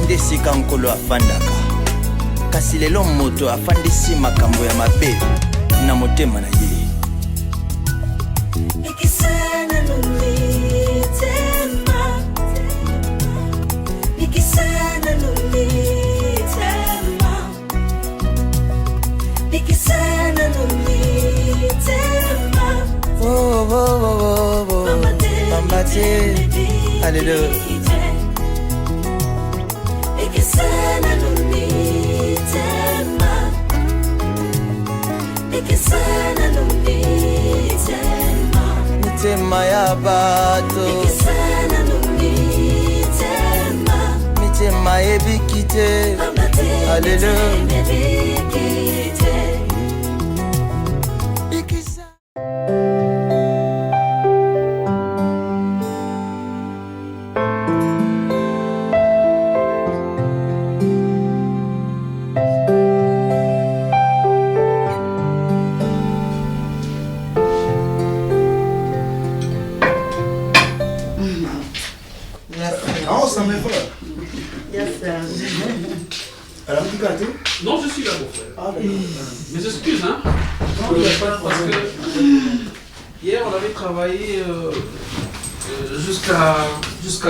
nde sika nkolo afandaka kasi lelo moto afandisi makambo ya mabe na motema na ye. Alléluia. Mitema ya bato mitema ebikite. Alléluia. Non, je suis là, mon frère. Ah, mes excuses, hein. Parce que hier, on avait travaillé jusqu'à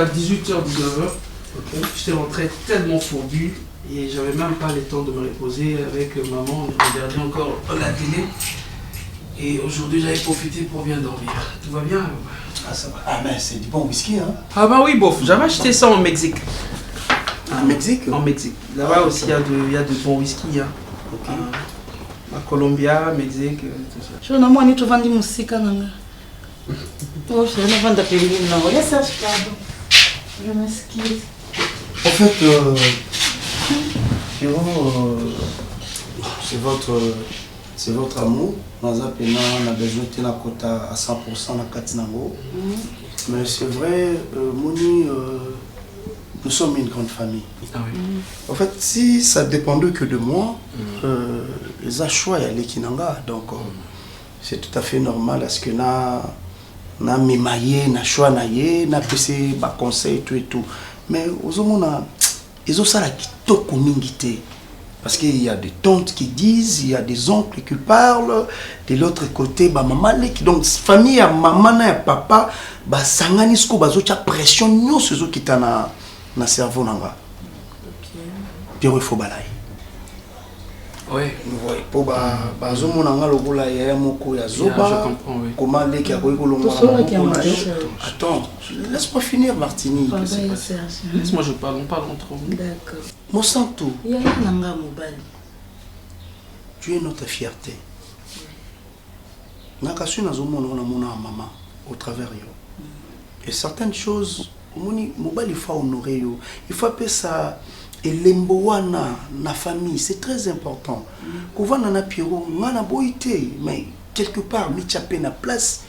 18h, 19h. Okay. J'étais rentré tellement fourbu et j'avais même pas le temps de me reposer avec maman. On regardait encore la télé. Et aujourd'hui, j'avais profité pour bien dormir. Tout va bien? Ah, ça va. Ah, mais c'est du bon whisky, hein? Ah, bah oui, bof. J'avais acheté ça en Mexique. En Mexique? En Mexique. Là-bas aussi, il y a de bons whisky. Hein. Ok. À Colombia, Mexique, tout ça. Je n'ai pas trouvé de musique. Oh, je n'ai pas de musique. Je m'excuse. En fait, c'est votre amour. On a besoin de la quota à 100% dans Katinango. Mais c'est vrai, Moni, nous sommes une grande famille. Ah oui. En fait, si ça dépendait que de moi, les achats y allaient Kinanga. Donc, c'est tout à fait normal parce que na mimaye, na choix na ye, na pc ba conseil tout et tout. Mais aux hommes ils ont ça la kitoko mingité. Parce qu'il y a des tantes qui disent, il y a des oncles qui parlent, de l'autre côté, bah maman donc famille à maman et papa, bah sanganisko bah zocha pression nous ce qui t'a na cerveau nanga. Puis il faut balayer. Oui. Oui. Pour bah zomo nanga lobola ya moko ya zoba. Je comprends, oui. Comment les qui a Attends, laisse-moi finir Martini. Laisse-moi je parle, on parle entre nous. D'accord. Monsanto. Il y a nanga mobile. Tu es notre fierté. Nakasu na zomo na mona maman au travers yo. Et certaines choses mobile il faut honorer yo. Il faut appeler ça et l'embowana na famille, c'est très important. Quand on a Pierrot, on a boité, mais quelque part, mi chapé na place,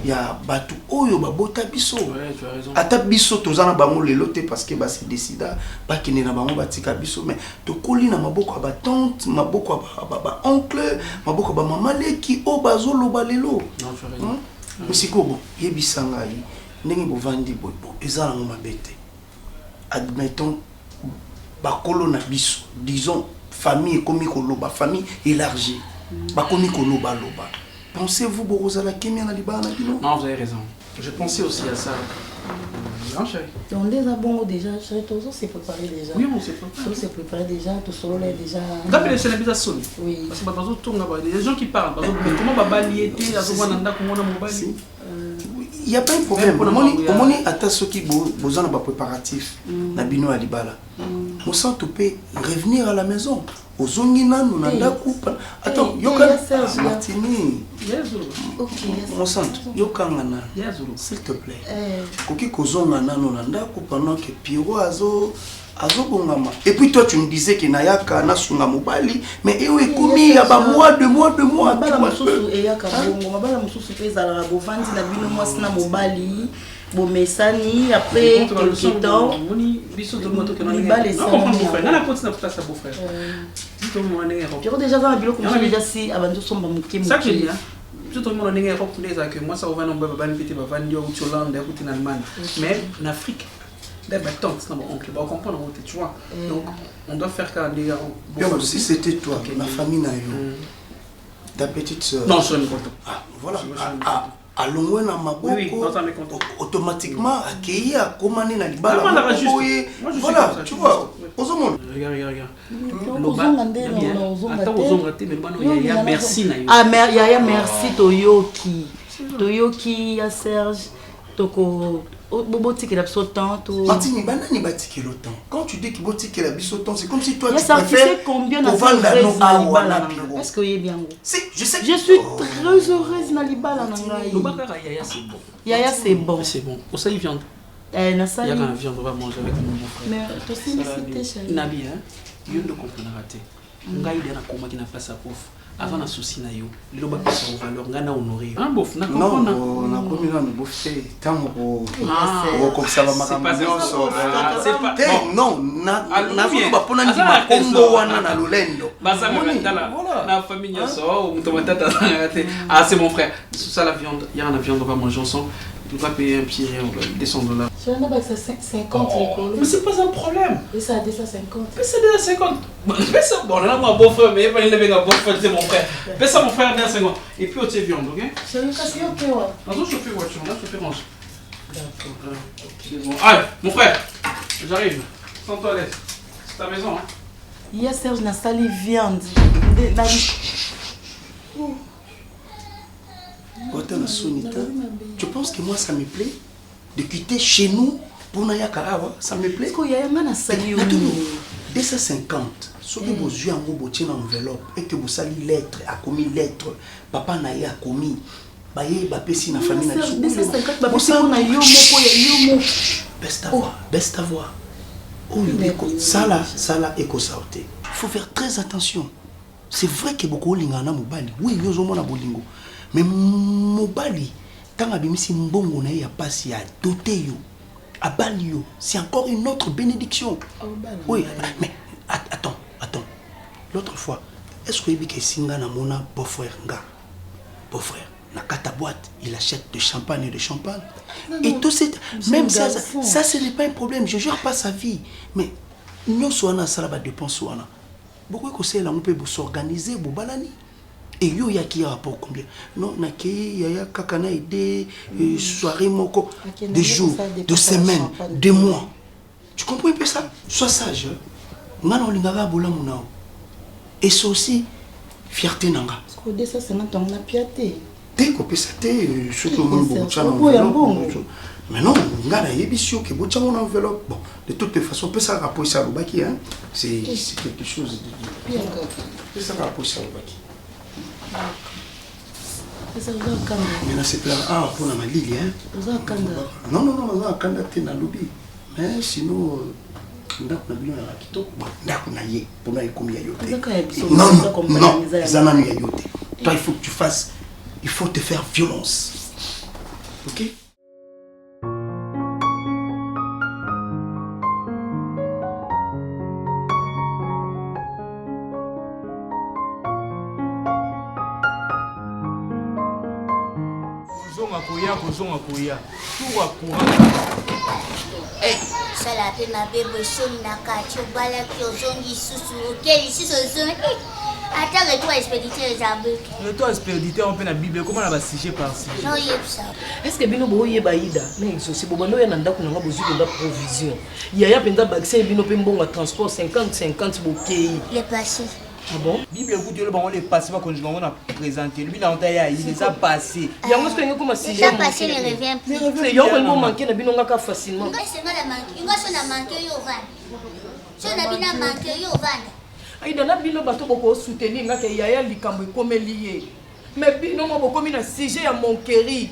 il y a batu oyo babota biso. Ouais, tu as raison. Ata biso tozana bango lelote parce que bah c'est décida, pas qu'il na bango batika biso, mais to koli na maboko ba tante, maboko ba oncle, maboko ba maman qui o bazo lo balelo. Non, tu as raison. Musiko bo, yebisanga yi, ndenge bo vandi bo, ezala ngoma bete. Admettons bakolo na biso, disons famille komi koloba, famille élargie. Bakomi koloba loba. Pensez-vous Borozala Kemia na libana bino? Non, vous avez raison. Je pensais aussi à ça. Non, chérie. On les a bon déjà, chérie, tout ça s'est préparé déjà. Oui, on s'est préparé. Tout s'est préparé déjà, tout solo là déjà. Vous appelez les habitations? Oui. Parce que les gens qui parlent, comment Baba liété, il n'y a pas de problème. On est à ceux qui besoin de préparatifs. Nabino Alibala. On sent tout peut revenir à la maison. Aux Zongina, nous n'avons pas. Attends, Yoka Martini. On sent Yoka Ngana. S'il te plaît. Koki Kozongana, nous n'avons pas pendant que Pierrot Azo. Et puis toi tu me disais que Nayaka Nasunga Mobali, mais il est commis il y a mois, 2 mois. Mesani après quelques temps déjà dans la bilo comme déjà si avant de sombre ça que tout le monde est que moi ça va non baba pété baba ndio Hollande écoute en Allemagne mais en Afrique ma tante, non, mon oncle, on comprend, tu vois. Donc, on doit faire quand les si c'était toi, ma famille n'a eu. Ta petite soeur. Non, je suis content. Ah, voilà. Allons na maboko. Oui, automatiquement, accueillir, commander na libala. Moi, je suis voilà, tu vois. Regarde. Merci. Ah, Yaya, merci Toyoki. Toyoki, ya Serge, Toko. Bobotique la temps. Martini, banani batiki le temps. Quand tu dis que botique la biso temps, c'est comme si toi tu préfères combien de temps. Est-ce que y bien? Si, je sais. Je suis très heureuse na libala nangai. Yaya c'est bon. C'est bon. Au ça il viande. Na ça. Il y a quand viande on va manger avec mon frère. Mais toi aussi c'était chérie. Nabi hein. Il ne comprend raté. Ngai il a comment qui n'a pas sa pauvre. Avant la souci na yo, le ba pesa en valeur ngana honorer. Ah bof, na comprendre. Non, na komi na bofé tango comme ça va makambo. C'est pas non, na vu ba pona ndi makombo wana na lolendo. Baza mentala. Na famille so, on tomate tata. Ah c'est mon frère. Sous ça la viande, il y a la viande on va manger ensemble. Tu vas payer un pied, on va descendre là. Je n'ai pas que c'est 50 mais c'est pas un problème. Et ça a déjà 50. Mais c'est déjà 50. Fais ça, bon là mon beau-frère, mais pas il avait un beau-frère, c'est mon frère. Fais ça mon frère déjà 50. Et puis au thé viande, ok? Je vais casser au pied, ouais. Dans un chauffeur voiture, là chauffeur range. D'accord. C'est bon. Allez, mon frère, j'arrive. Sens-toi à l'aise. C'est ta maison, hein? Hier Serge n'a sali viande. Tu penses que moi ça me plaît de quitter chez nous pour Naya Karawa? Ça me plaît. Parce qu'il y a un sali 250. Si vous avez un enveloppe et que vous savez lettre, a commis lettre, papa Naya a commis, baye bapesi na famille na 250 bapesi na yo moko. Best avoir. Oh, ça là éco sauté. Il faut faire très attention. C'est vrai que beaucoup lingana mobali. Oui, yo zomo na bolingo. Mais mobali, tant abimisi mbongo na ya pasi ya doté yo, abali yo, c'est encore une autre bénédiction. Oui, mais attends. L'autre fois, est-ce que Ebi Singa na mona beau-frère nga? Beau-frère, na kata boîte, il achète de champagne et de champagne. Et tout c'est même ça ce n'est pas un problème, je gère pas sa vie. Mais nous soana ça la dépense wana. Beaucoup que c'est là on peut s'organiser bo balani. Et yo ya qui rapport combien? Non, na ki ya kakana idée soirée moko de jours, de semaines, de mois. Tu comprends un peu ça? Sois sage. Ngana olingaka bola munao. Et c'est aussi fierté nanga. Parce que 250 on a piaté. Dès qu'on peut s'attendre sur le monde enveloppe. Mais non, ngana yebisio que bocha mon enveloppe. Bon, de toute façon, peut ça rapporter ça au baki hein. C'est quelque chose de bien. Peut ça rapporter ça au baki. Mais là c'est plein pour la malili hein. Non, on a kanda na lobby. Mais sinon ndako na bino na kitoko ndako na ye pona ekomi ya yote. Non, zananu ya yote. Toi il faut te faire violence. OK? Ça la paix ma bébé son na kacho bala qui ozongi susu okeli susu ozongi. Attends que toi expéditeur Zabé. Le toi expéditeur on peut la Bible comment on va siger par ci. Non yebsa. Est-ce que bino boye baïda mais aussi bobando ya nanda kuna bozu de provision. Yaya penda bakse bino pe mbonga transport 50 bokei. Le passé. Ah bon? Bible vous Dieu le bon les passé pas conjuguement on a présenté lui là on t'a il les a passé. Yango ce que ngoko masije. Ça passé ne revient plus. C'est yo ko manquer na bino ngaka facilement. Nga c'est la manquer. Nga so na manquer yo vanda. So na bina manquer yo vanda. Aïda na bino bato boko soutenir ngaka yaya likambo ekomeli ye. Mais bino mo boko mina sujet ya mon chéri.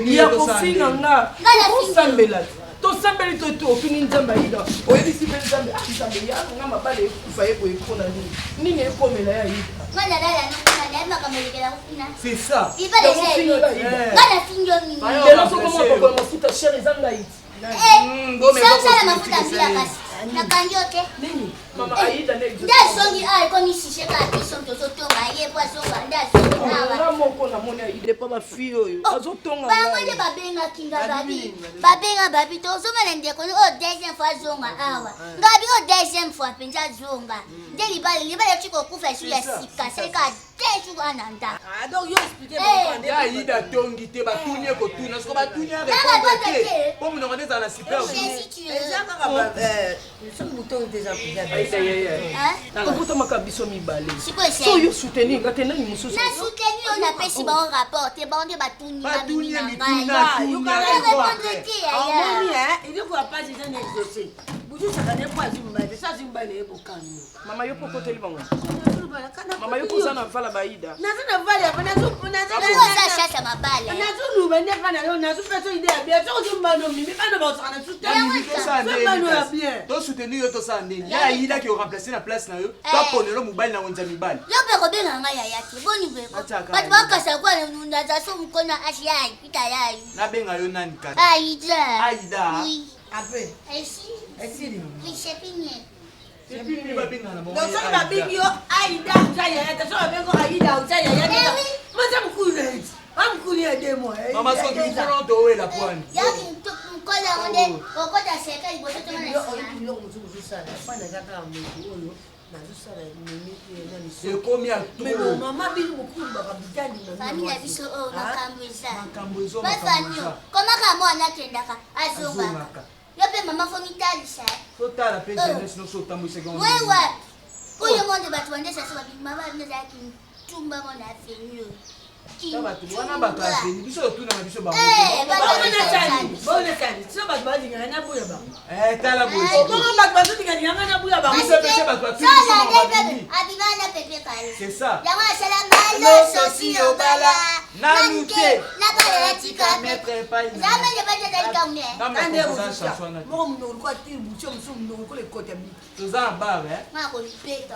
Ya ko fina nga. Ko sambela. To sambeli to fini nzamba ida. Oyebisi pe nzamba nzamba ya nga mabale kufaye ko ekona ni. Nini ekomela ya ida. Nga dala no na ma kamelekela kufina. C'est ça. Il va laisser. Nga na finjo nini. Lelo soko mo boko mafuta chéri zanga iti. Ça la mafuta mbila kasi. Na kanjote. Nini? Mama Aïda n'est ndasongi ayi komi sishe kabiso tozotonga ye bwasonga ndasongi awa moko na moni Aïda pas ma fille oyo azotonga bango nde babengaki nga babi babenga babi tozomela ndeko oyo deuxième fois zonga awa ngabi oyo deuxième fois mpenza zonga nde libala tikokufa esu ya sika seleka tesu ananda donc yo expliquer ya Aïda tongi te batuni ekotuna siko batuni arépondre te po munoko nde ezala na super okotamaka biso mibale so yo soutenir nga te nani mosusu na soutenir oyo napesi bango rapport te bango nde batuni batuni ya babimi na mituna ngai répondre te yaya ilikuwa pasi tena exaucé bujusaka ne kwa zimbale sa zimbale ebokani mama yo pokoteli bango mama yo koza na vala baida nazana vale apa oza chasa mabale nazuluba nde kana yo nazupeso ide ya bien soko zimbano mimi bana baosaka na to soutenir yo tosala ndeni ya Aïda ki oremplacer na place na yo toaponelo mobali na ngonza mibali yo mpe kobenga ngai yaya te boni beko bato bakasa kwa naza so mokona asi yayi pita yayi nabenga yo nani kati Aïda après esi esili risepinye epi babengana bango donc soki babengi yo Aïda uza yaya te soki babengi yo Aïda uza yaya te maza mokulu na eti amokulu ya 2 mois mama soki mokolo toowela pwani yaki nkola yango nde okota seka liboso toma na sima biloko mosuku ozosala fana eza kaka moto oyo nazosala mimi ekomi ya mais mama bino mokulu bakabitani fami na biso oyo makambo eza makambo ezo bafami o komaka mwana akendaka azongaka yo mpe mama fo mitalisa totala mpe jeunesse noso otambwisaki wewa oyo monde bato bandesa so babima banezalaki ntumba mo na afeni oyo wana bato aveni biso otunaka biso bango so bato balingaka na boya bango tala bongo bato bazolingaka na boya bango abimana pepe kale c'est ça yango asala maloso si obala nanu te nabalela tika maître epai zamene batetalikaune moko munoko likoa tiri buso mosusu munoko likola ekota bi toza na bare makolipeta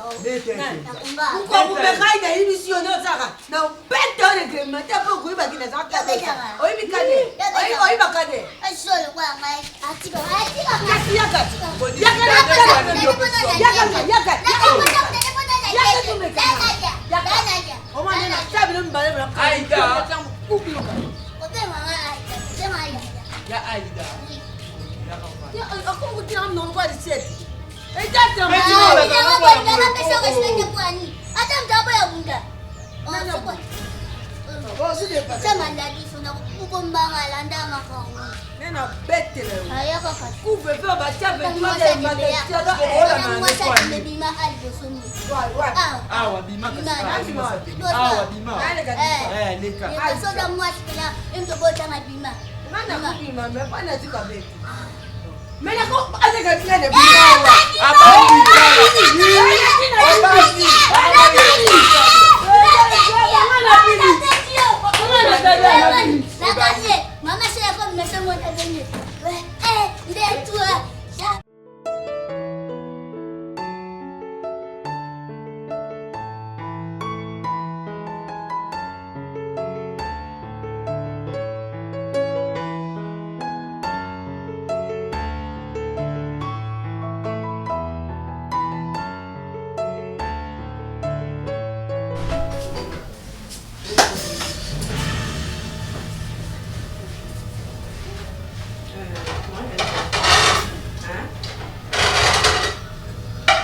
ukokumekai na ibisi yo nde ozaka na bete oyo reglementaire mpo okoyibaki na zaka oyibi kade oyiba kade asolo kwa ngai atika nena betele ayaka kasi couvre feu batia awa bima awa bima leka soda mwasi pena emtobotanga bima nana kubima me pana tika bete mena ko azeka tika de Mama saya kau macam mana tadi? Dia tua.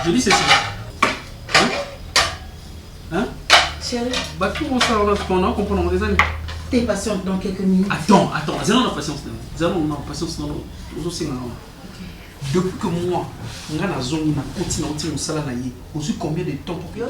Je dis ceci. Hein? chérie Bah tout on s'en rend comprendre des années. t'es patiente dans quelques minutes Attends, nous avons patience. Nous avons patience dans depuis que moi, on a la zone, on a continué au salarié. Aujourd'hui, combien de temps pour que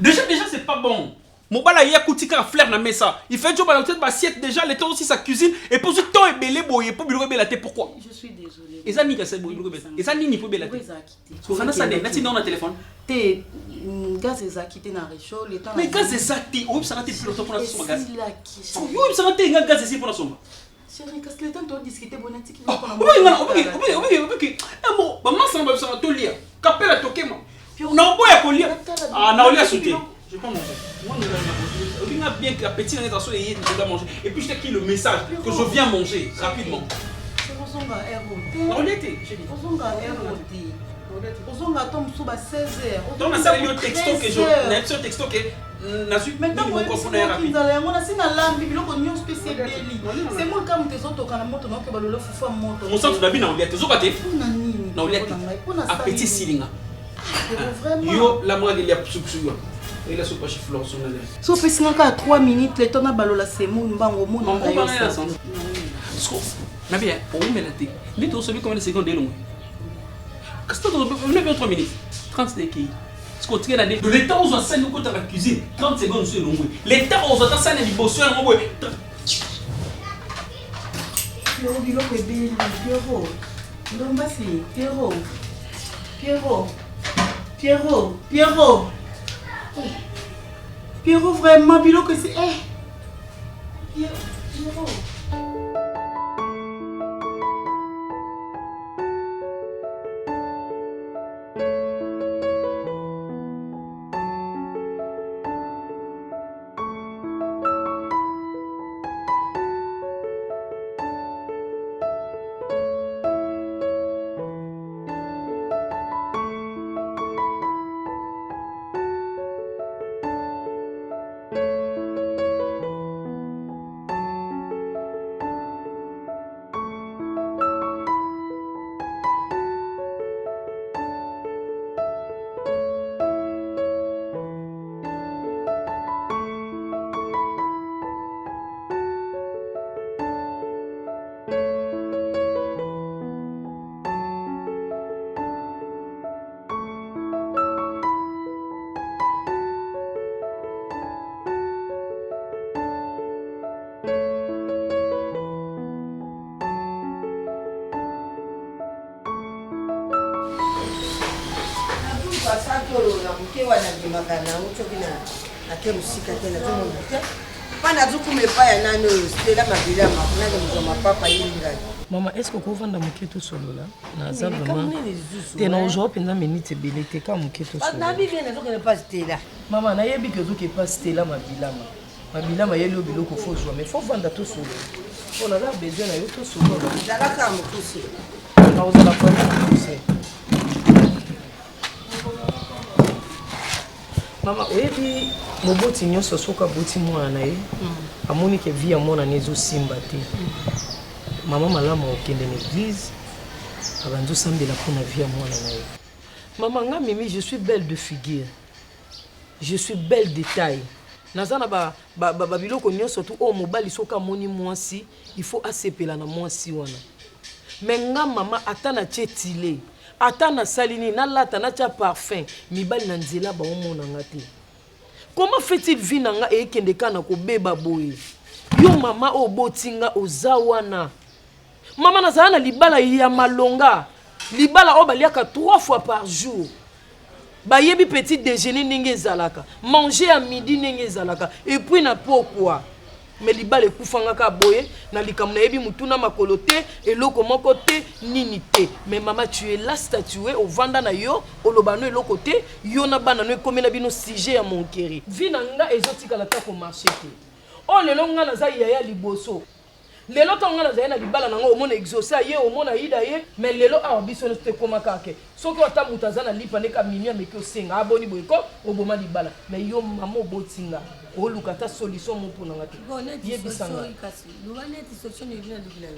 déjà c'est pas bon. Mobala ya kutika fleur na mesa. Il fait job à l'hôtel assiette déjà le temps aussi sa cuisine et pour ce temps et belé boye pour bilobe belaté pourquoi? je suis désolée Et ça ni que c'est boye bilobe. Et ça ni pour belaté. So fana ça net non na téléphone. t'es gaz ezakité na réchaud le temps Mais gaz c'est ça t'es oui ça n'a plus le temps pour la somba gaz. c'est Oui ça n'a t'es gaz ici pour la somba. chérie qu'est-ce que le temps de discuter bonati qui Oui bon maman ça va ça to lire. Capella toquer moi. Non boya ko lire. Ah na olia sauter. Je vais pas manger. Moi, on a bien que la petite année et doit manger. Et puis je t'ai écrit le message que je viens manger rapidement. c'est bon ozonga ROT. Non, on était, j'ai dit. Ozonga ROT. Ozonga tom suba 16h. Donc, on a eu un texto que je. On a eu un texto que. Maintenant, on petit silinga. Yo la moi il y a subsuyo. Il a super chifflon sur le. So pesinga ka 3 minutes le tona balola semo mbango mona ngayo. Na bien, on met la tête. Mais tu celui combien de secondes est long. Qu'est-ce que tu veux 3 minutes 30 secondes. Ce qu'on tient là le temps où on s'en côté la cuisine 30 secondes c'est long. Le temps où on s'en s'en est bossé en moi. Pierrot biloko ebeli Pierrot. Ndomba si Pierrot. Pierrot. Pierrot. Pierrot. Pierrot vraiment biloko c'est Pierrot. Maman, est-ce que vous vendez mon keto solo là? Naza vraiment. T'es non aujourd'hui pendant minute belité quand mon keto solo. Na bi bien na pas Stella. Maman, na yebi que vous qui pas Stella ma bilama. Ma bilama yelo biloko faut jouer mais faut vendre tout solo. On a besoin na yo tout solo. Dala ka mo kusi. Na oza la prendre kusi. Mama, oyebi moboti nyonso soka boti mwana na ye. Amoni ke vie ya mwana nezo simba te. Maman malama okende na église. Abanzo sambela pour na vie ya mwana na ye. Maman nga mimi, je suis belle de figure. Je suis belle de taille. Nazana ba biloko nyonso tu o mobali soka moni mwasi, il faut asepela na mwasi wana. Mais nga mama atana tchetile. Atana salini na lata na tia parfum mibali na nzela ba omona ngate. Comment fait-il vivre nga e kende kana ko beba boye? Yo mama o botinga ozawana. Mama nazana libala ya malonga. Libala o baliaka 3 fois par jour. Bayebi petit déjeuner nenge zalaka, manger à midi nenge zalaka et puis na pourquoi? Mais libala ekufanga ka boye na likamna yebi mutuna makolote eloko moko te nini te. Mais maman tu es là statué au vanda na yo olobano eloko te yo na bana no komela bino sujet ya mon chéri. Vinanga ezotika la ta ko marché te. Oh lelo nga na za yaya liboso. Lelo to nga na za na libala nanga o mona exaucer ye o mona ida ye mais lelo a biso no te komaka ke. Soko ata mutazana lipa ne ka minua meki osenga aboni boyko oboma libala mais yo mama obotinga o lukata solution mo pona ngati ye bisanga kasi luwaneti solution ni bina lugila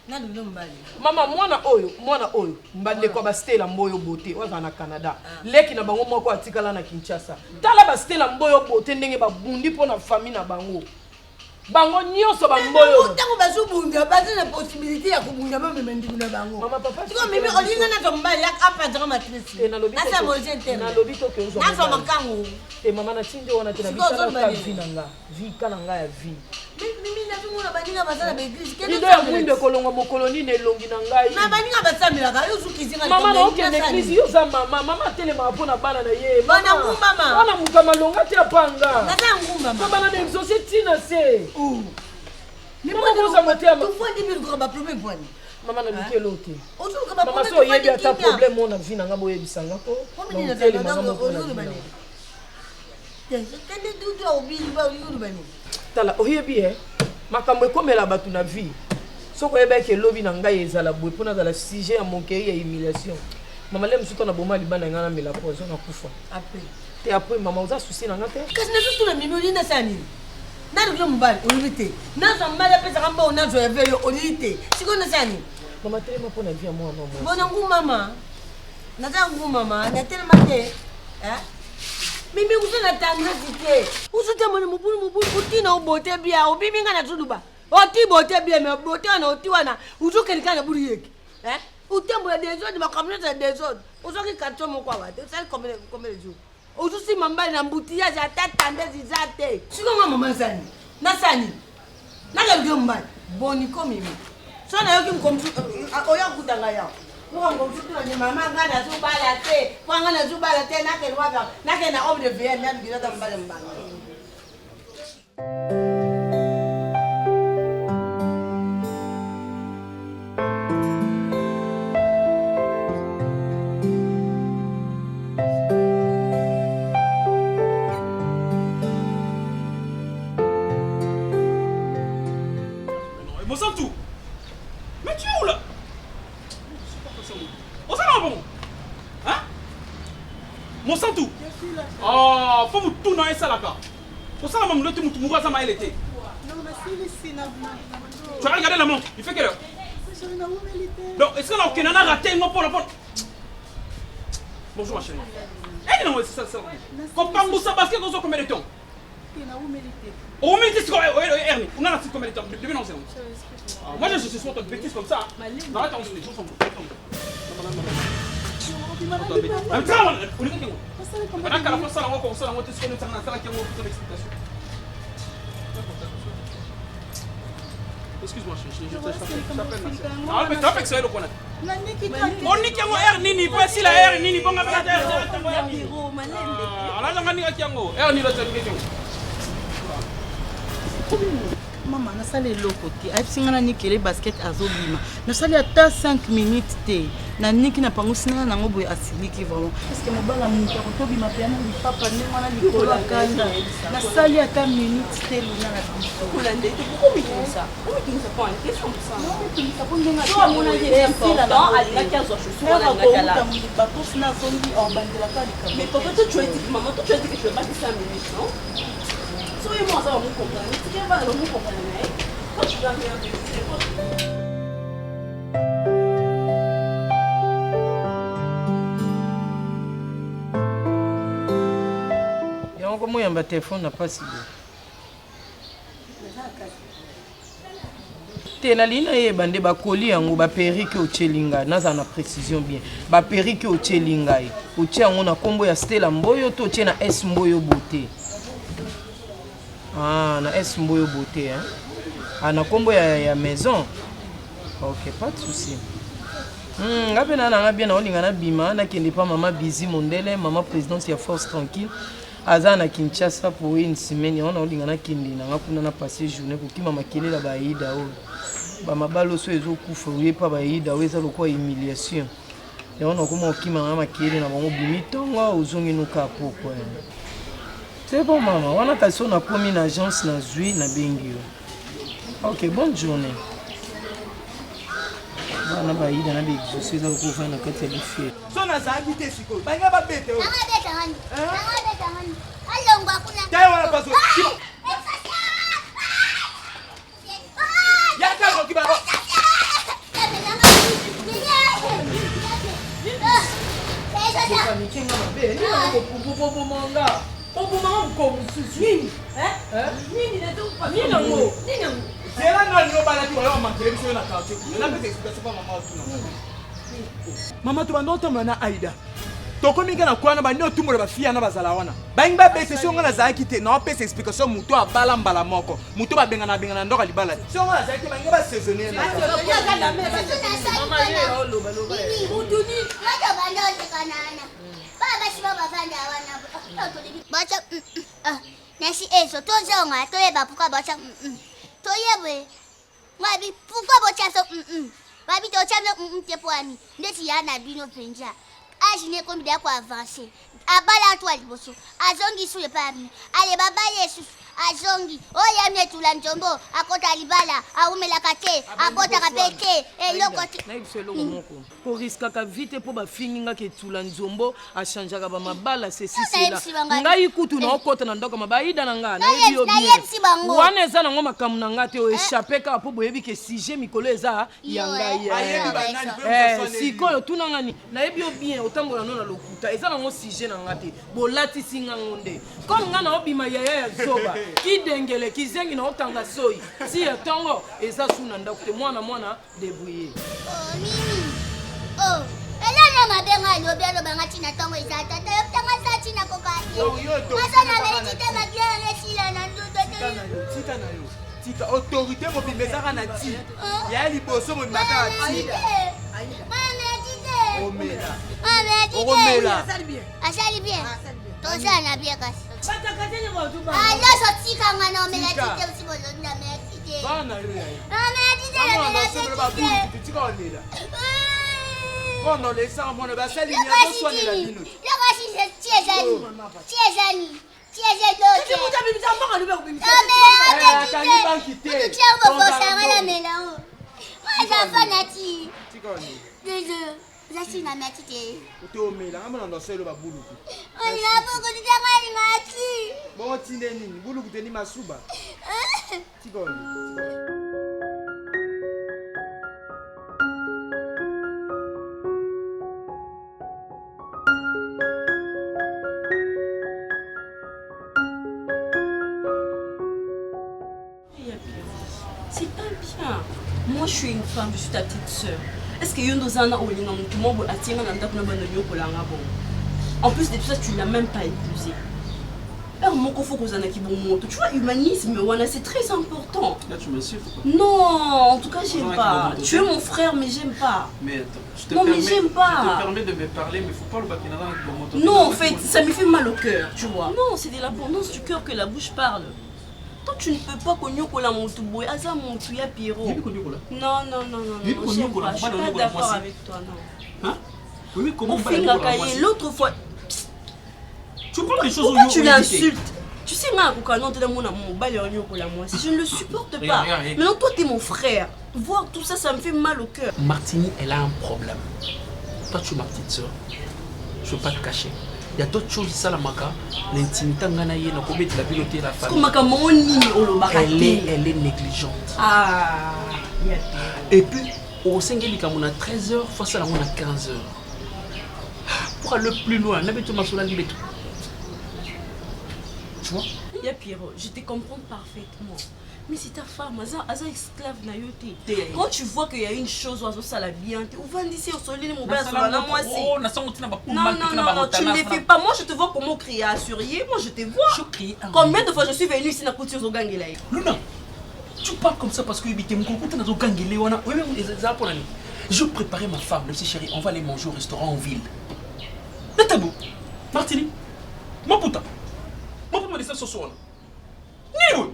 na lugilo mbali mama mwana oyo mbande kwa ba Stella Mboyo bote waza na Canada leki na bango moko atikala na Kinshasa tala ba Stella Mboyo bote ndenge ba bundi pona famille na bango bango nyonso bamboyo tango bazubunda baza na possibilité ya kubunda ba memendi na bango mama papa tiko mimi olinga na tombali ya apa tanga matrice asa moje ntema na lobi to kenzo na so makangu e mama na tinde wana tena bitala ka vinanga vi kana nga ya vi mimi na tumuna baninga bazana ba église kende ndo mwinde kolonga mokoloni ne longi na ngai na baninga batsamela ka yo zukizinga mama na okende église yo za mama telema pona bana na ye bana ngumba wana mukama longa te apanga na ta ngumba mama bana na exaucer tina se mais moi vous avez monté à ma fois dit le grand problème point maman na luki lote autour que ma maman so yebi ata problème on a vu nanga boye bisanga ko on est dans le monde bani tende dudu au bili ba yulu bani tala oyebi makambo ekomela batu na vie soko yebeke lobi na ngai ezala boye pona za la sujet ya monkeri ya humiliation mama le msuto na boma libana ngana mela pozo na kufa Après. te après mama uza souci na ngate Kasi na susu na mimi na sani. Na ndio mbali ulite. Na za mbali pesa kamba unazo ya vile ulite. Siko na sani. mama tele mapona via moi mama Bona ngu mama. Na za ngu mama na tele mate. Mimi usana tanga zite. Usute mwana mubulu utina ubote bia obimi ngana tuluba. Oti bote bia me bote na oti wana uzuke nikana buri yeki. Utembo ya des autres, ma communauté des autres. Uzoki karton mo kwa wate. Usali combien de jours. Uzusi mambali na mbutillage ya tatande zizate. Siko mama sani. Na sani. Na ndio mbali. Boniko mimi. So na yoki mkomtu oya kutanga yao. Kwa ngomtu ni mama ngana zubala te. Kwa ngana zubala te na kelwaga. Na kena homme de vie na ngina mbali mbali. Monsanto, mais tu es où là? On s'en va bon? Hein? Monsanto? Oh, faut vous tourner ça là-bas. Pour ça, la maman, tu mourras ça, elle était. Tu as regardé la montre? Il fait quelle heure? Donc, est-ce qu'on a raté un mot pour la porte? Bonjour ma chérie. Eh non, c'est ça. Comment ça parce que vous avez combien de temps? Au moins, c'est quoi? Ernie, on a la combien de temps? Depuis non, c'est bon. Moi, je suis sur ton bêtise comme ça. Arrête, on se dit, on s'en fout. Excuse-moi, je t'appelle. Ah, mais t'as fait que ça, le connaît. On dit qu'il y a un air nini, pas si la air nini, bon, on va faire un air. Alors, on va dire qu'il y a un air nini, Maman, nasali eloko te. Ayebisinga na nikele basket azobima. Nasali ata 5 minutes te. Na niki na pangusina nango boye asiliki vraiment. Parce que mobala mutu akotobima pe na lipapa ndenge na likolo akanda. Nasali ata minutes te luna na biso. Kolande, pourquoi tu fais ça? Pourquoi tu me poses une question pour ça? Non, tu me poses une question. Toi, mon avis, c'est important. À la 15 heures, je suis sur la gala. Mais pourquoi toi, tu as dit, maman, toi, tu as dit que je ne veux pas 5 minutes, non? Soyez-moi, ça va vous comprendre. Si tu vas vous comprendre, quand tu vas venir, c'est quoi? yango moyamba telefone na pasi te nalina yeba nde bakoli yango baperike ochelinga naza na précision bien baperike ochelinga otie yango na kombo ya Stella Mboyo to otie na S Mboyo Beauté. Ah, na S Mboyo Beauté, hein? Ah, na kombo ya maison. Ok, pas de souci. Ngabe na bien na olinga na bima na kende pa maman Bizi Mondele, maman présidente ya Force Tranquille. Aza na Kinshasa pour une semaine, on a olinga na kende na ngakuna na passer journée pour ki mama kele la baida o. Ba mabalo so ezo kufa uye pa baida o eza lokwa humiliation. Et on a comme ki mama kele na bango bimitonga ozongi nuka poko. C'est bon maman, on a kasso na komi na agence na zui na bengi. OK, bonne journée. On a baida na bigi, so eza lokwa na kati ya lifi. So na za habite siko. Banga ba bete o. Beta hani. Beta hani. Allo ngakuna. Tayo wala paso. Ya ka ko kiba. Nikinga mabe, ni ko popo manga. Popo manga ko mususu. Nini? Nini na tu? Nini ngo? Nini ngo? Zela na nyo bala ki wala makere biso na quartier. Na pete explication pa mama tu na. Mama tu bando to na Aida. Tokomi ngana kwana ba nyo tumure ba fia na bazala wana. Ba ngba bete so ngana za kite na pete explication muto abala mbala moko. Muto ba benga na ndoka libala. So ngana za kite ba ngba saisonnier na. Mama ye olo baloba. Nini uduni? Mata bando tekanana. Baba shiba bavanda wana. Bacha nasi eso tozonga toyeba pourquoi bacha toyebe. Mabi pourquoi bacha so Babi to chambe tepwani. Ndeti yana bino penja. Ajine kombida kwa avancer. Abala to aliboso. Azongi sous le parmi. Ale baba Yesu. azongi oyo ametula nzombo akota libala aumelaka te abotaka mpe te eloko te nayebi so eloko moko koriskaka vite mpo bafingingaka etula nzombo achangeaka bamabala sesisela ngai kutu naokota na ndako mabaida na ngai nayebi yo bien wana eza nango makambo na ngai te oechape kaka mpo boyebi ke sujet mikolo eza ya ngai sikoyo tunangani nayebi yo bien otambola no na lokuta eza nango sujet na ngai te bolatisi ngango nde comme ngai naobima yaya ya zoba kidengele kizengi naokanga soi si ya ntongo eza su na ndako te mwana debrouye elana mabenga alobi alobanga ntina ntongo eza tata yotanga za ntina kokaki masana meliti te magiana esila na nduto te tika autorité mobimba ezaka na ti ya liboso mobimaka omela asali bien toza na bien kasi nyonso tikanga na omela tite osi bolonda mela tite pendant les 100 mois, on soigner la minute. C'est pas bien. Moi, je suis une femme, je suis ta petite soeur. Est-ce que Yondozana ou Lina Moutouma ou Atina Nanda Kunabanyo Kolanga bon? En plus de tout ça, tu l'as même pas épousé. Alors, mon confort aux Anaki bon, tu vois, humanisme, c'est très important. Là, tu me suis. Non, en tout cas, j'aime pas. Tu es mon frère, mais j'aime pas. Mais attends, je te permets, mais j'aime pas. Je te permets de me parler, mais faut pas le bakinara avec mon moto. Non, en fait, ça me fait mal au cœur, tu vois. Non, c'est de l'abondance du cœur que la bouche parle. Toi, tu ne peux pas connaître la moutouboy. Aza moutouya Pierrot. Non, j'aime pas. Je suis pas d'accord avec toi, non. Hein? Oui, comment on fait la cahier l'autre fois. Tu prends les choses pourquoi tu l'insultes? Tu sais, moi, je ne le supporte pas. Maintenant, toi, tu es mon frère. Voir tout ça, ça me fait mal au cœur. Martini, elle a un problème. Toi, tu es ma petite soeur. Je ne veux pas te cacher. Il y a d'autres choses, ça, la maca. L'intimité, la piloter la famille. Elle est négligente. Ah, et puis, au Sengeli, quand on a 13h, face à la on a 15h. Pour aller plus loin, n'habite pas sur la liberté. Tu vois? Ya Pierrot, je te comprends parfaitement. Mais c'est ta femme, Aza esclave na yote. Quand tu vois qu'il y a une chose, ça la bien, on va d'ici au soleil, mon bas, moi non, tu ne les fais pas. Moi, je te vois comment crier à Surier. Moi, je te vois. Combien de fois je suis venue ici, na couture au Gangela? Luna, tu parles comme ça parce que je préparais ma femme, le petit chéri, on va aller manger au restaurant en ville. Le tabou, Martini, mon putain. Moi, pour me laisser ce soir. Niou!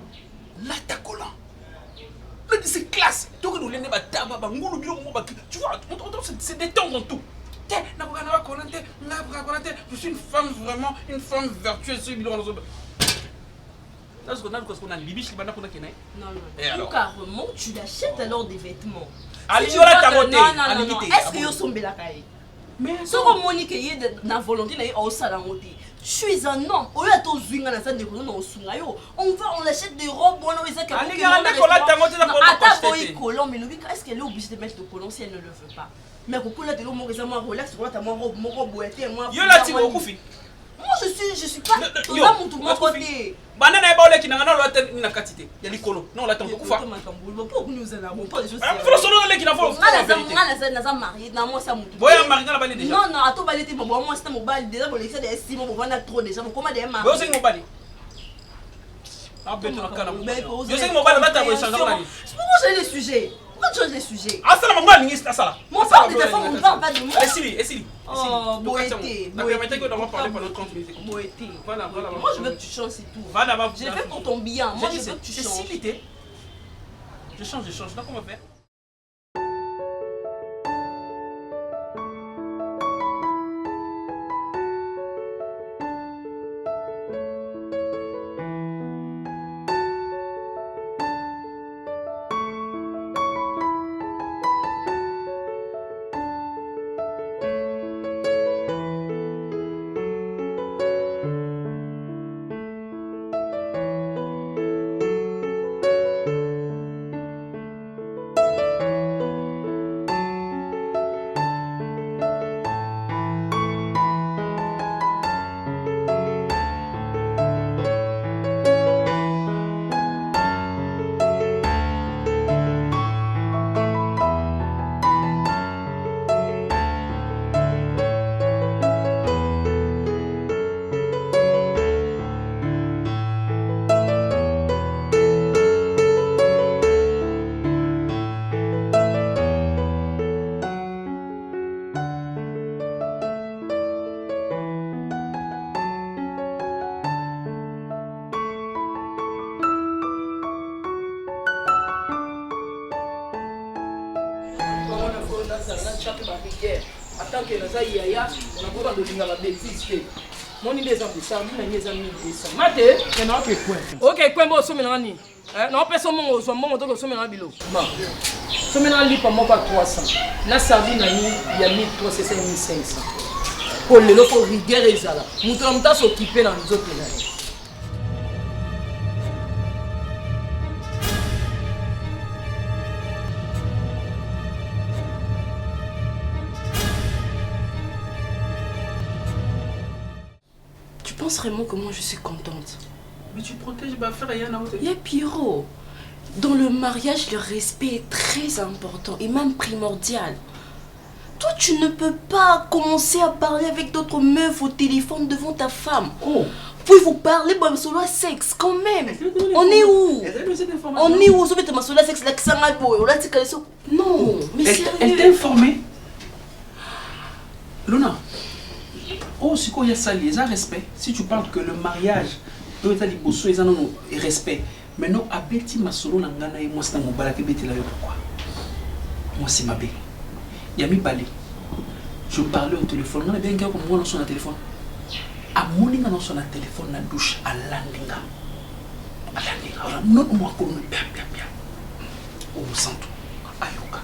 Là, t'as collant. Là, c'est classe. Tu vois, c'est détendre tout. Je suis une femme vraiment, une femme vertueuse. Non. Carrément, tu l'achètes alors des vêtements. Non. Est-ce que yo sombe la caille? Mais ce que Monique est dans la volonté, au salon. Je suis un homme. On achète des robes. Est-ce qu'elle est obligée de mettre le collant si elle ne le veut pas? Mais relax, moi je suis pas tout mon côté. Banana est baolé qui n'a pas la quantité. Il y a les colos. Non, la tango kufa. Pourquoi nous allons pas juste. Il faut solo les qui n'a pas. Marié, non moi ça mon. Boya marié dans la balle déjà. Non, à toi balle moi c'est mon balle déjà pour l'excès d'estime on va trop déjà. Comment des mariés? Boya c'est mon balle. Ah ben tu n'as qu'à la. Je sais que mon balle va t'avoir changé la vie. Pourquoi changer les sujets? Pourquoi changer les sujets? Ah ça la maman n'ingis ça là. Mon père de ta femme on parle pas de moi. Essili. Oh, Boété. La permettez que d'abord parler pendant 30 minutes. Boété. Voilà. Moi je veux que tu changes c'est tout. J'ai fait pour ton bien. Moi je veux que tu changes. Je change. Donc on va faire. na chaque barrière. Attends que naza yaya, on a pas de linga ba bêtise. Mon idée ça ça na nyeza mi ça. Mate, que na que point. OK, quoi mo so mena ni. Non personne mo so mo to so mena bilo. Ma. So mena li pa mo pa 300. Na sardine na ni ya 1300 1500. Pour le loco rigueur ezala. Mutu mta s'occuper na nzoto na. Tu penses vraiment que moi je suis contente? Mais tu protèges ma frère et Yana. Il y a Pierrot. Dans le mariage, le respect est très important et même primordial. Toi, tu ne peux pas commencer à parler avec d'autres meufs au téléphone devant ta femme. Oh. Pouvez-vous parler de solo sexe quand même? On est où? On est où? Non, mais sérieux. Elle t'a informé? Luna. Oh, c'est quoi il y a ça, il y a respect. Si tu parles que le mariage, il y a des respect. Mais non, à Betty Masolo, moi c'est mon balak Betty là, pourquoi? Moi c'est ma belle. Il y a mis balai. Je parlais au téléphone. On a bien comme moi dans le téléphone. À mon ninga dans son téléphone, la douche à l'andinga. À l'andinga. Non, moi comme bien. On sent tout. Ayoka.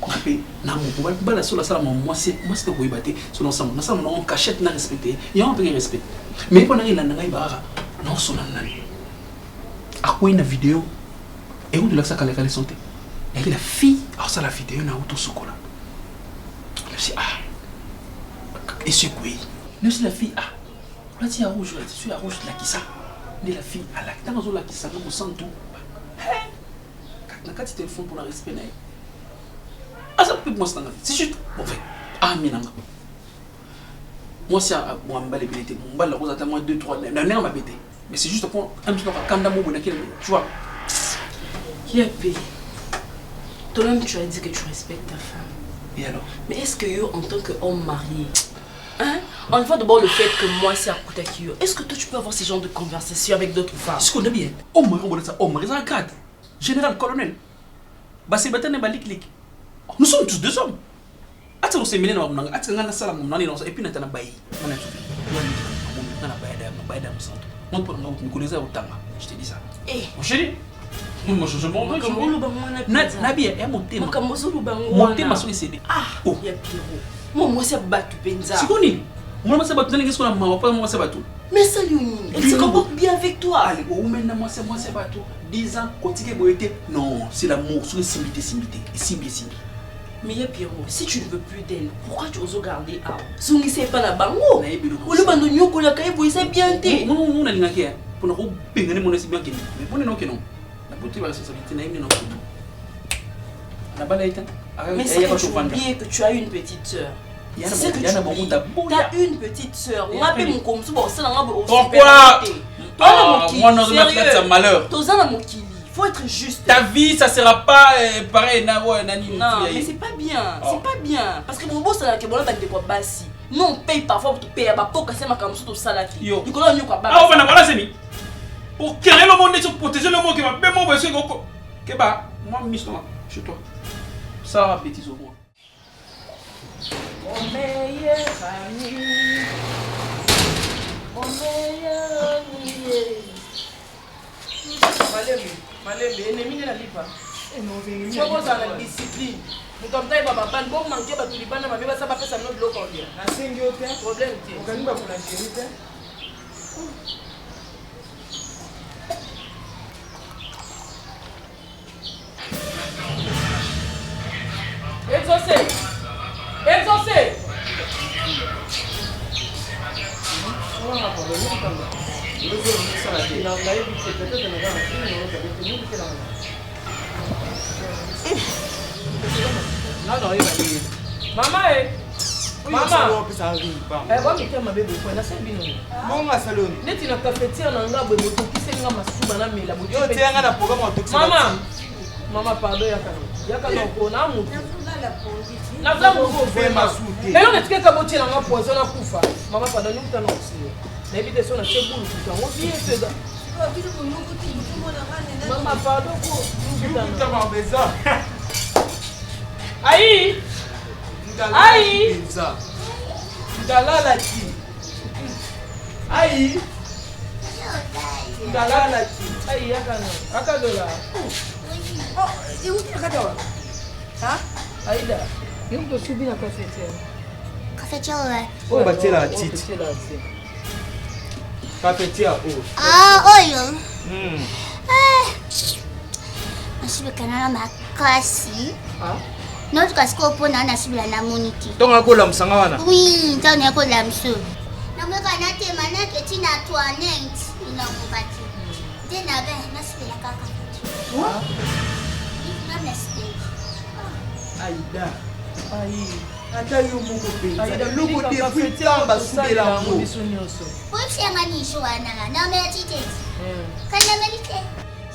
On appelle Namo. Bala sur la salle, moi c'est quoi il battait sur l'ensemble. Nous sommes en cachette, n'a respecté. Il y a un peu de respect. Mais pendant qu'il a n'anga ibara, non son nani. À quoi une vidéo? Et où de la sac à la santé? Et la fille, alors ça la vidéo n'a auto sokola. Je dis et c'est quoi? Nous c'est la fille là tu es à rouge, là tu es à rouge la qui ça. Mais la fille à la dans la qui ça nous sent tout. Quand tu téléphone pour la respect naï. Ça peut moi c'est juste en fait minanga. Moi c'est moi m'balé bilité, m'balé rose à moi 2 3 la nerf m'a bêté. Mais c'est juste pour un petit peu quand d'amour tu vois. Qui a payé? Toi-même, tu as dit que tu respectes ta femme. Et alors? Mais est-ce que yo, en tant qu'homme marié, hein? On voit d'abord le fait que moi, c'est à Koutakiyo. Est-ce que toi, tu peux avoir ce genre de conversation avec d'autres femmes? Ce qu'on a bien. Oh, marié, ça grade. Général, colonel. Bah, c'est bâtard, n'est pas lik. Nous sommes tous deux hommes. Attends, on s'est mêlé dans la attends, on a ça, on a et puis on a un bailli. On a tout. On a un bailli dans le centre. On connaît ça au Tama. Je te dis ça. Eh, mon chéri. Moi, je m'en vais. Nabi est monté. Monté, ma soeur est cédée. Ah, il y a Pierrot. Moi, c'est battu Benza. C'est quoi, moi, c'est battu. Qu'est-ce qu'on a? Moi, c'est battu. Mais ça, Léonie, elle se comporte bien avec toi. Allez, maintenant, moi, c'est battu. 10 ans, continue boité. Non, c'est l'amour. C'est simbilité. Mais il y a Pierrot, si tu ne veux plus d'elle, pourquoi tu oses garder à si on ne sait pas la bango? Ou le bandonio qu'on a créé pour essayer bien t'es. Non, on a l'inaké. Pour ne pas pénétrer mon esprit bien qu'il. Mais pour non que non. La beauté va responsabilité n'a pas de non. Mais c'est que tu oublies que tu as une petite soeur. C'est ce que tu oublies. Tu as une petite soeur. On appelle mon comme ça, c'est la pourquoi? Moi, non, je ça malheur. Il faut être juste. Ta vie, ça sera pas pareil. Non, mais c'est pas bien. C'est pas bien. Parce que mon boss, c'est la kebola de quoi bassi. Nous, on paye parfois pour payer. Pour casser ma cam sur salati. Yo. Du coup, on y quoi ah, on va voilà, c'est mis. Pour créer le monde et pour protéger le monde qui va payer mon besoin. Que bah, moi, mission chez toi. Ça va, petit au moins. Mon meilleur ami. Mon meilleur ami. Malembe, ennemi de la lipa. Tu vas voir la discipline. Nous sommes taille baba ban bon manquer ba tulipana ma beba ça va faire ça notre lot combien. Na sengi aucun problème ti. On gagne pas pour la vérité. Exaucé. On va pas le temps. Maman, maman, pardon, Aïe. Aïe. Ndalala ti. Aïe. Ndalala ti. Aïe yakana. Akadola. Oh, et où tu as kadola? Hein? Aïda. Yo ndo subi na cafetière. Cafetière ouais. Oh batela titi. Cafetière oh. Ah, oyo. nasibikana na makasi Notre casque au pont na sibila na moniki. Donc akola musanga wana. Oui, ntango yakola musu. Na mweka na tema na ketina Antoinette ina kubati. Tena be na sibila kaka. Wa? Na mespe. Aïda. Aïe. Ata yo moko pe. Aïda loko depuis temps basubela ngo. Pour changa ni joana na meritite. Kana merite.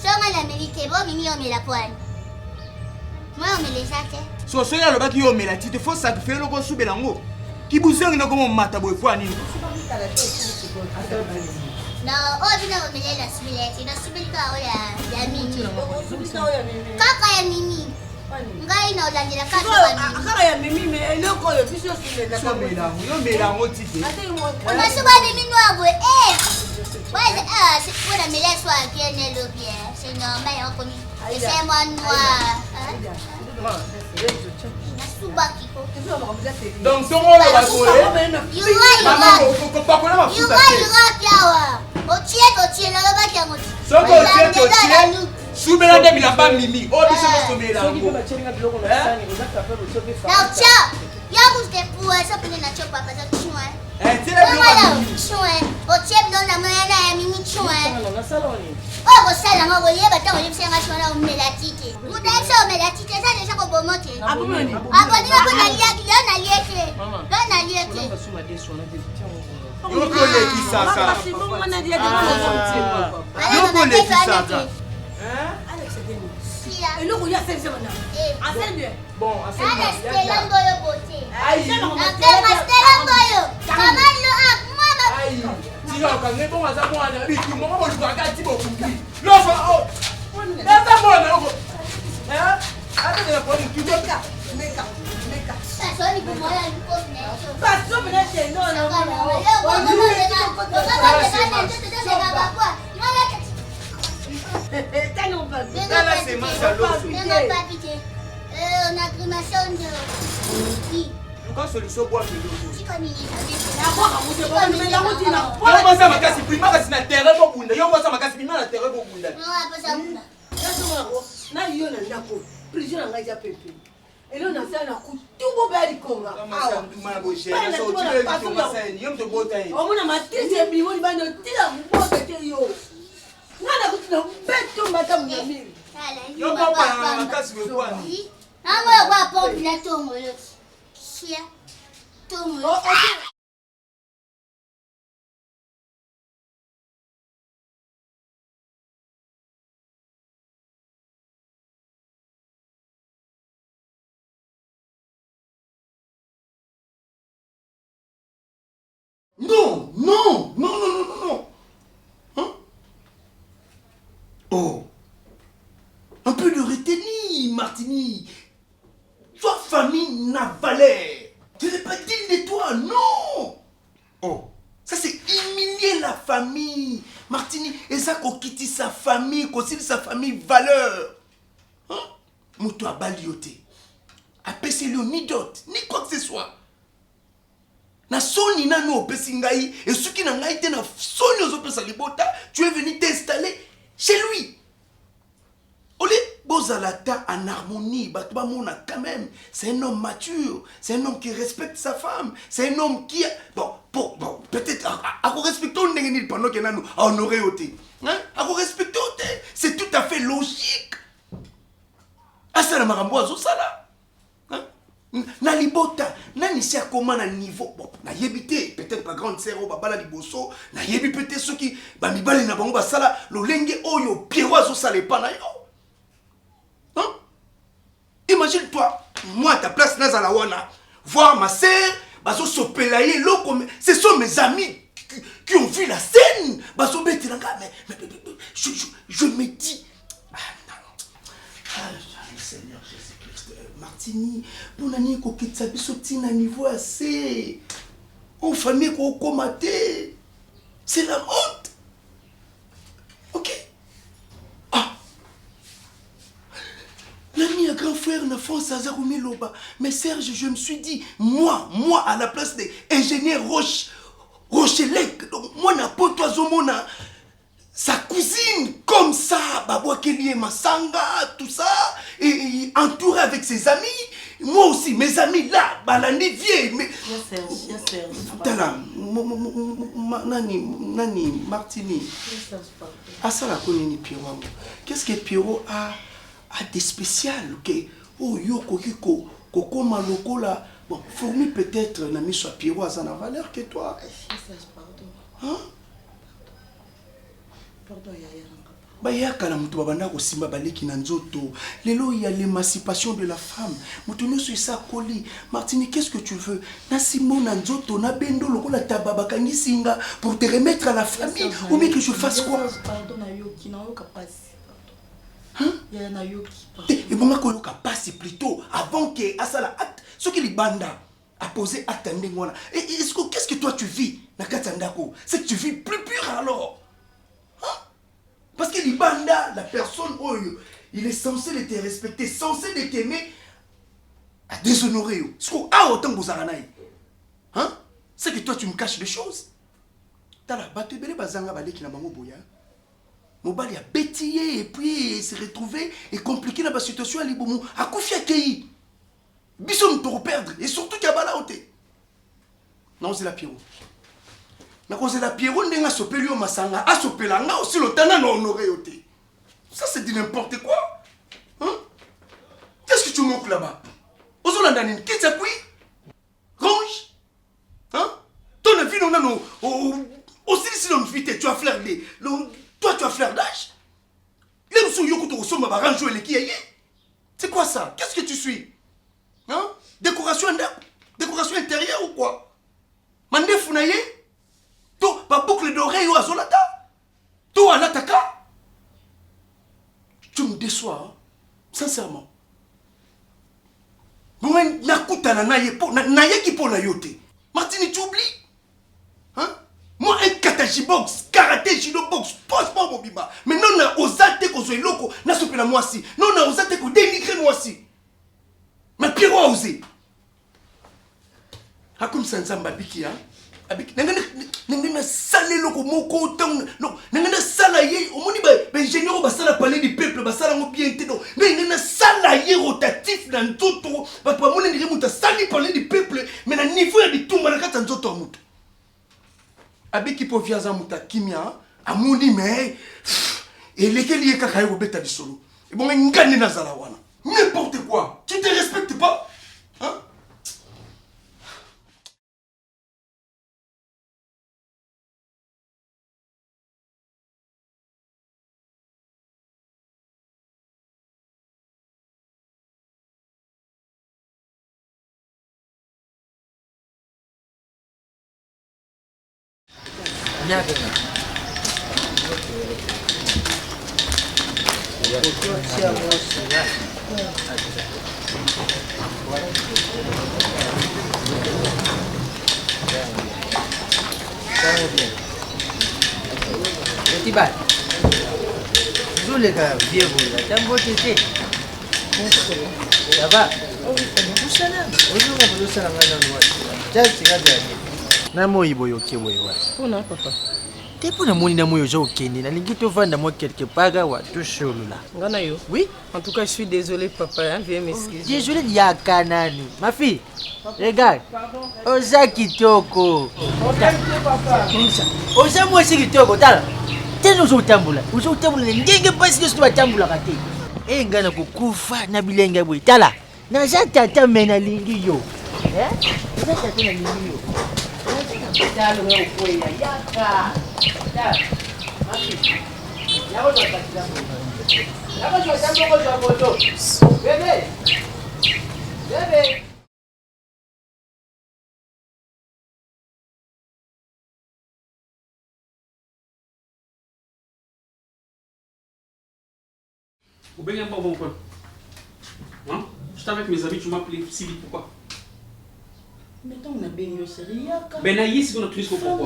Songa la merite bo mimi o mela poani. Moi on me les a. So ya loba ki yo mela ti te faut sacrifier loko subela ngo. Ki buzengi na komo mata boy poani. Na o bina o mela la subela ti na subela o ya mimi. Kaka ya mimi. Ngai na olandela kaka ya mimi me eloko yo biso subela so mela yo mela ngo ti te. Ona so ba mimi no abo ouais c'est pour la mela so akene lo bien. C'est normal on connaît. C'est moi noir. Donc ton rôle va jouer. Soubela de bilamba mimi. Oh biso soubela. Now cha. Yabu te puwa sa pene na chopa pa sa chouan. Tira bilamba. Chouan. O chep no na mwana ya mimi chouan. Oh ko sala ngo yeba ta ngo senga chouan o melatike. Mudaisa o melatike sa desha ko bomote. Abumani. Aboni ko na liaki na lieke. Na lieke. Yo ko le ki sasa. Yo ko le ki sasa. Alex Denis. Et nous, il y a 5 semaines. Assez bien. Bon, assez bien. Alex Delangoyo beauté. Aïe. Delangoyo. Comment le a mama. Aïe. Tira quand même bon à ça moi na bi tu maman je regarde ti beaucoup. L'offre oh. Là ça bon na ko. Hein? Attends la prendre tu dois meka. Ça sonne pour moi là une cause mais. Pas ça mais là c'est non Là c'est ma salon. On a grimation de Quand solution bois que l'eau. Yo masa makasi prima kasi na terrain bo bunda. Yo masa makasi prima na terrain bo bunda. Non, pas ça bunda. Na yo na ndako. Prison na ngaja pepe. Elo na sana ku tubo bali konga. Masa mala bo chérie. So tu veux que tu masa ni yom to bota yi. Omuna matrice bi woni bando tila mboka te yo. Ngana kutina beto mata mnyamiri. Yo papa makasi we kwa ni. Amo kwa pombe na tongo yo. Chia. Tongo. Non, non, non, non, non, non, non. Hein? Oh. Un peu de retenue, Martini. Toi, famille n'a valeur. Tu n'es pas digne de toi, non. Oh. Ça, c'est humilier la famille. Martini, et ça, qu'on quitte sa famille, qu'on signe sa famille valeur. Hein? Moutou a balioté. A pèsé ni dot, ni quoi que ce soit. Na soni na no pesi ngai et ce qui n'a ngai te na soni ozo pesa libota, tu es venu t'installer chez lui. Olé bozalata en harmonie, batba mona quand même, c'est un homme mature, c'est un homme qui respecte sa femme, c'est un homme qui bon peut-être à respecter on n'est pas pendant que nous à honorer oté. Hein? À respecter oté, c'est tout à fait logique. Ah ça la marambo azo sala. Na libota nani si akoma na niveau bon na yebité peut-être la grande sœur au babala liboso na yebi peut-être ceux qui ba mibali na bango basala lolenge oyo pierroiso sale pa na yo. Hein? Imagine toi moi à ta place na zala wana voir ma sœur bazo sopelaye loko ce sont mes amis qui ont vu la scène bazo betelanga mais je me dis Seigneur Jésus-Christ Martin Martini, pour nani ko kitsabi sotina niveau assez. En famille ko komaté. C'est la honte. OK? Ah. L'ami à grand frère ne fonce à Zaroumi Loba. Mais Serge, je me suis dit, moi, à la place des ingénieurs Rochelec, donc moi, n'a pas toi, Zomona, sa cousine, comme ça, Babou Kelly Masanga, tout ça, et entouré avec ses amis. Moi aussi, mes amis là, Balani vieille, mais. Yes, sir. Tala, Nani, Martini. Ah, ça, la connaît Pierrot. Qu'est-ce que Pierrot a des spéciales, ok? Oh, yo, Koko Maloko là. Bon, fourmi peut-être, n'a mis sur Pierrot à la valeur que toi. Pardon. Hein? Pardon, Yaya. Bayaka mutu babanda ko simba baleki na nzoto. Lelo il y a l'émancipation de la femme. Mutu no so ça koli. Martini, qu'est-ce que tu veux? Na simo na nzoto na bendo lokola tababa kangi singa pour te remettre à la famille ou bien que je fasse quoi? Pardon na yoki na yoka passe. Hein? Ya na yoki. Et bon ko yoka passe plutôt avant que asala acte ce qui li banda a posé acte ndengwana. Et qu'est-ce que toi tu vis na katandako? C'est que tu vis plus pur alors. Parce que l'Ibanda, la personne, oh, il est censé te respecter, censé t'aimer, à déshonorer. Hein? C'est que toi tu me caches des choses. T'as la batte belle bazanga balé qui n'a pas boya. Mon bal a bétillé et puis s'est retrouvé et compliqué dans la situation à Liboumou. À Koufia Kei. Bissom pour perdre et surtout qu'il y a bala ôté. Non, c'est la Pierrot. Na cause la Pierrot ndenga sopeli o masanga a sopelanga aussi le tana na honoré yoté. Ça c'est du n'importe quoi. Hein? Qu'est-ce que tu manques là-bas? Ozolanda nini kitsa kui? Range? Hein? Ton avis non non aussi si l'on vite tu as flair toi tu as flair d'âge. Les sou yoko to somba ba range le kiaye. C'est quoi ça? Qu'est-ce que tu suis? Hein? Décoration intérieure ou quoi? Mandef naye? To ba boucle d'oreille ou azolata. To alataka. Tu me déçois, hein? Sincèrement. Moi nakutana naye po naye ki po na yote. Martini, tu oublies? Hein? Moi un kataji box, karaté, judo box, sport bobima. Mais non na osate ko zo loko na sopela moi si. Non na osate ko dénigrer moi si. Mais Pierrot a osé. Hakum sanzamba biki, hein? Avec nangana salé loko moko tong non nangana salaye omoni ba ingénieur ba sala parler du peuple ba sala ngo bien te non nangana salaye rotatif na nzoto ba pa mona ndiri muta sali parler du peuple mais na niveau ya bitumba na kata nzoto muta abiki po viaza muta kimia amoni mais et lesquels y kaka yo beta bisolo et bon ngani na zala wana n'importe quoi tu te respectes pas hein. Tiba, zuleka vieux là, t'as un beau tété. Ça va? Vous savez, vous savez, na moyi boyo ke boyo wa Pona papa. Te pona moni na moyo jo kende na lingi to vanda moi quelque part wa to sholola. Ngana yo. Oui, En tout cas, je suis désolée papa, hein, viens m'excuser. désolé ya kanani. Ma fille, regarde. Oza kitoko. Oza moi si kitoko tala. Tena uzotambula. Uzotambula ndenge basi ke sitwa tambula kate. Ngana kukufa na bilenga bwe tala. Na za tata mena lingi yo. Za tata na lingi yo. Dalo na ukwela yaka. Dalo. Mafi. Yabo ndo takila. Yabo ndo tambo kwa boto. Bebe. Bebe. Ou bien pas bon quoi? Hein? J'étais avec mes amis, tu m'as appelé si vite, pourquoi? Mais tant on a bien yo série yaka. Ben naïe, c'est qu'on a plus pourquoi?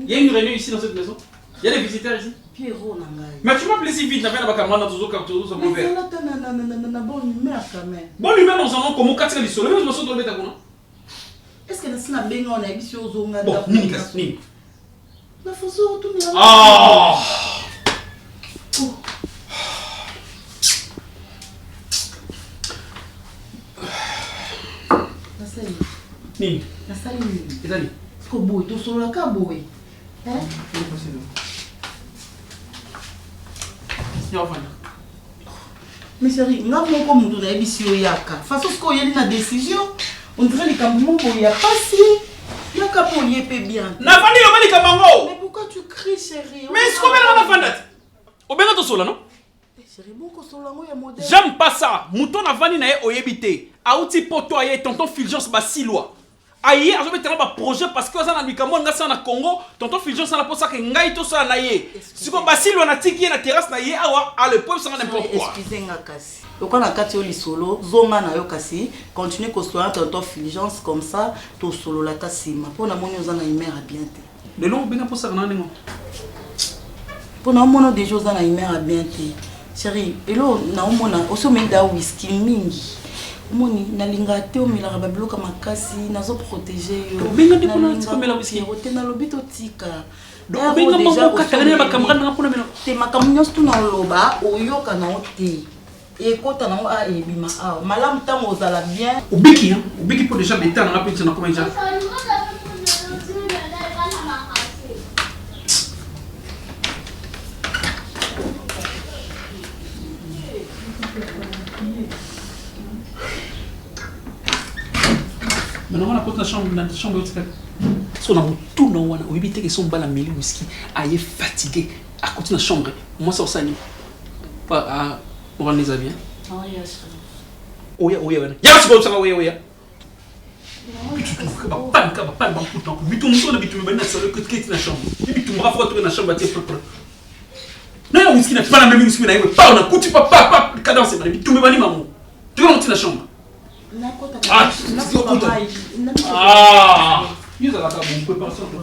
Il y a une réunion ici dans cette maison. Il y a des visiteurs ici. Pierrot nangai. Mais tu m'as appelé si vite, n'avais pas camarade dans toujours quand tu as mon verre. Bonne humeur quand même. Bonne humeur dans un nom comme 4 du soleil, même je me suis tombé d'accord. Est-ce que nous avons bien on a bis aux zonga? Bon, ni casse, ni. La façon retourner. Ah! Nini? Nasali nini? Ezali. Ko boy to solo ka boy. Hein? Mais chérie, nga moko mutu na ebisi yo yaka. Façon ce ko yeli na décision, on dirait les cambouis boy ya passé. Yaka pour y pe bien. Na fandi yo bali kamango. Mais pourquoi tu cries chérie? Mais est-ce qu'on met la fandate? Obenga to solo non? Chérie, beaucoup solo ngo ya modèle. J'aime pas ça. Mouton na vandi na ye oyebité. Auti poto aye tonton Fulgence basilwa. Aye azobe tena ba projet parce que ça na bikamon ngasa na Congo, tonton Fulgence na posa ke ngai to ça na ye. Siko basilwa na tiki na terrasse na ye awa à le peuple ça n'importe quoi. Excusez-moi kasi. Pourquoi na kati yo li solo, zonga na yo kasi, continue ko soigner tonton Fulgence comme ça, to solo la tasima. Pona moni ozana imère à bien te. Le long benga posa na nengo. Pona mono des choses na imère à bien te. Chérie, elo na omona oso menda whisky mingi. Moni nalinga te omela babiloka makasi nazo protéger yo. Benga de pona tikomela whisky. Rote na lobito tika. Donc benga moko katagana ba camarade na pona mena. Te makamnyos tu na loba oyoka na ote. Et kota na a ebima a malam tango ozala bien. Ubiki hein, ubiki pour déjà l'état na rapide na comment ça. Maintenant on a porté la chambre hôpital. So na tout non wana oyebite que son bala meli whisky aye fatigué à côté de la chambre. Moi ça osani. Pas à on va les avions. Ah yes. Oya oya wana. Ya sibo sanga oya oya. Pas ban putain. Bitum so na bitum bana ça le que na chambre. Bitum bra faut trouver na chambre tie propre. Non whisky na pas la même whisky na yewe. Pas on a kuti pas cadence na bitum bani mamu. Tu vas monter la chambre. Ah, ah, il y a la table, on peut pas sortir.